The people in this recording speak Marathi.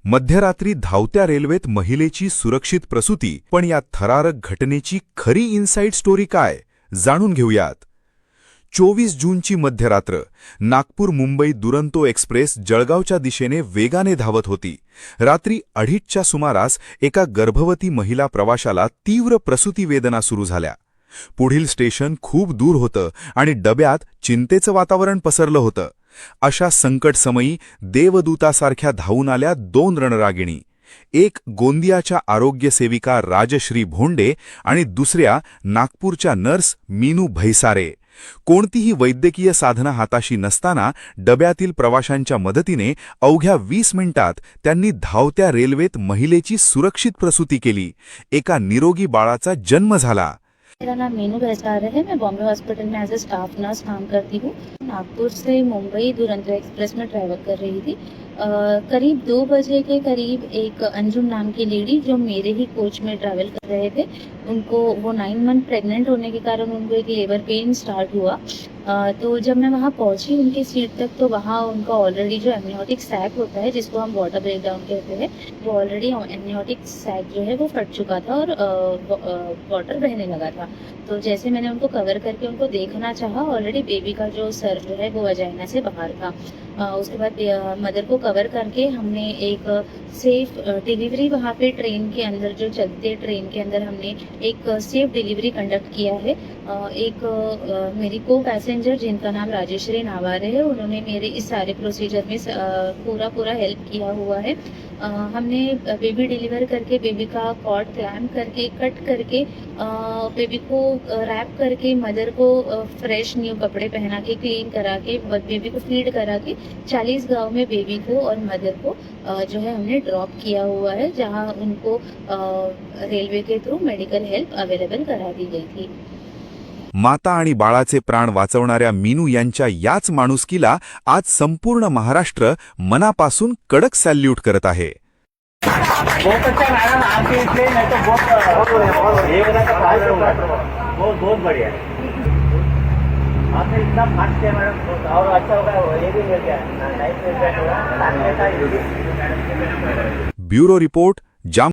मध्यरात्री धावत्या रेल्वेत महिलेची सुरक्षित प्रसूती. पण या थरारक घटनेची खरी इनसाइड स्टोरी काय, जाणून घेऊयात. 24 जूनची मध्यरात्र. नागपूर मुंबई दुरंतो एक्सप्रेस जळगावच्या दिशेने वेगाने धावत होती. रात्री 2:30च्या सुमारास एका गर्भवती महिला प्रवाशाला तीव्र प्रसूती वेदना सुरू झाल्या. पुढील स्टेशन खूप दूर होतं आणि डब्यात चिंतेचं वातावरण पसरलं होतं. अशा संकटसमयी देवदूतासारख्या धावून आल्या 2 रणरागिणी. एक गोंदियाच्या आरोग्यसेविका राजश्री भोंडे आणि दुसऱ्या नागपूरच्या नर्स मीनू भैसारे. कोणतीही वैद्यकीय साधनं हाताशी नसताना डब्यातील प्रवाशांच्या मदतीने अवघ्या 20 मिनिटात त्यांनी धावत्या रेल्वेत महिलेची सुरक्षित प्रसूती केली. एका निरोगी बाळाचा जन्म झाला. मेरा नाम मीनू भैसारे है। मैं बॉम्बे हॉस्पिटल में एज ए स्टाफ नर्स काम करती हूँ। नागपुर से मुंबई दुरंतो एक्सप्रेस में ट्रैवल कर रही थी। करीब 2 बजे के करीब एक अंजुम नाम की लेडी जो मेरे ही कोच में ट्रैवल कर रहे थे, उनको वो 9 मंथ प्रेग्नेंट होने के कारण उनको एक लेबर पेन स्टार्ट हुआ। तो जब मैं वहाँ पहुँची उनकी सीट तक, तो वहाँ उनका ऑलरेडी जो एमनियोटिक सैक होता है जिसको हम वाटर ब्रेकडाउन कहते हैं, वो ऑलरेडी एमनियोटिक सैक जो है वो फट चुका था और वाटर बहने लगा था। तो जैसे मैंने उनको कवर करके उनको देखना चाहा, ऑलरेडी बेबी का जो सर जो है वो वजाइना से बाहर था। उसके बाद मदर को कवर करके हमने एक सेफ डिलीवरी वहाँ पे ट्रेन के अंदर, जो चलते ट्रेन के अंदर हमने एक सेफ डिलीवरी कंडक्ट किया है। एक मेरी को पैसेंजर जिनका नाम राजेश्री नावारे है, उन्होंने मेरे इस सारे प्रोसीजर में पूरा हेल्प किया हुआ है। हमने बेबी डिलीवर करके बेबी का कॉर्ड क्लैम्प करके कट करके बेबी को रैप करके मदर को फ्रेश न्यू कपड़े पहना के क्लीन करा के बेबी को फीड करा के 40 गांव में बेबी को और मदर को जो है हमने ड्रॉप किया हुआ है, जहां उनको रेलवे के थ्रू मेडिकल हेल्प अवेलेबल करा दी गई थी। माता आणि बाळाचे प्राण वाचवणाऱ्या मीनू यांच्या याच माणुसकीला आज संपूर्ण महाराष्ट्र मनापासून कडक सॅल्यूट करत आहे. बहुत अच्छा मैडम, आपके इसलिए मैं तो बहुत बढ़िया आपने इतना फास्ट किया मैडम, और अच्छा होगा ये भी मिल गया लाइफ में। ब्युरो रिपोर्ट, जाम.